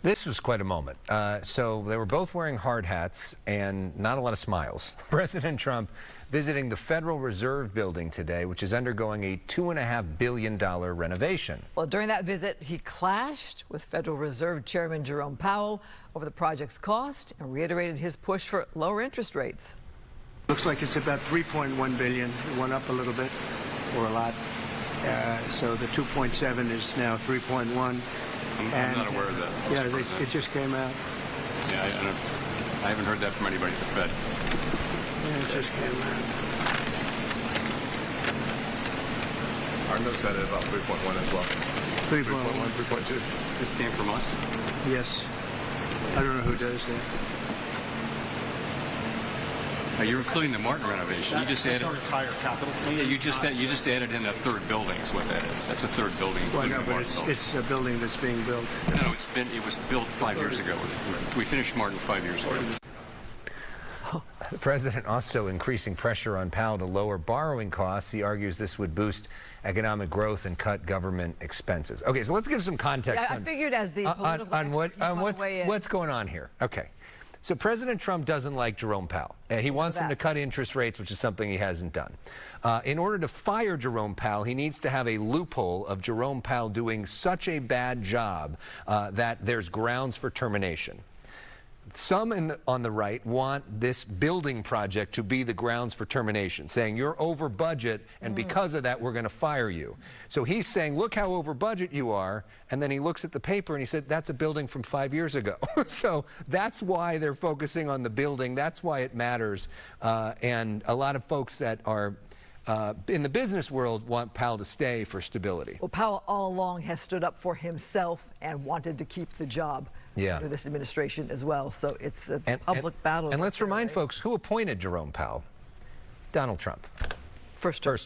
This was quite a moment. So they were both wearing hard hats and not a lot of smiles. President Trump visiting the Federal Reserve building today, which is undergoing a $2.5 billion renovation. Well, during that visit, he clashed with Federal Reserve Chairman Jerome Powell over the project's cost and reiterated his push for lower interest rates. Looks like it's about $3.1 billion. It went up a little bit, or a lot. So the 2.7 is now 3.1. I'm not aware of that. Yeah, it just came out. Yeah, I haven't heard that from anybody at the Fed. Yeah, it just came out. Our notes had it about 3.1 as well. 3.1. 3.2. This came from us? Yes. I don't know who does that. Now, you're including the Martin renovation. You just added. Our entire capital plan. Yeah, you just added in a third building. Is what that is. That's a third building. Well, including no, the but Martin building. it's a building that's being built. No, it was built 5 years ago. We finished Martin 5 years ago. The president also increasing pressure on Powell to lower borrowing costs. He argues this would boost economic growth and cut government expenses. Okay, so let's give some context. I figured as the political what's going on here. Okay. So President Trump doesn't like Jerome Powell. He wants him to cut interest rates, which is something he hasn't done. In order to fire Jerome Powell, he needs to have a loophole of Jerome Powell doing such a bad job that there's grounds for termination. Some on the right want this building project to be the grounds for termination, saying you're over budget and because of that we're going to fire you. So he's saying, look how over budget you are, and then he looks at the paper and he said, that's a building from 5 years ago. So that's why they're focusing on the building. That's why it matters. And a lot of folks that are in the business world want Powell to stay for stability. Well, Powell all along has stood up for himself and wanted to keep the job under this administration as well. So it's a public battle. And let's remind folks who appointed Jerome Powell. Donald Trump. First term.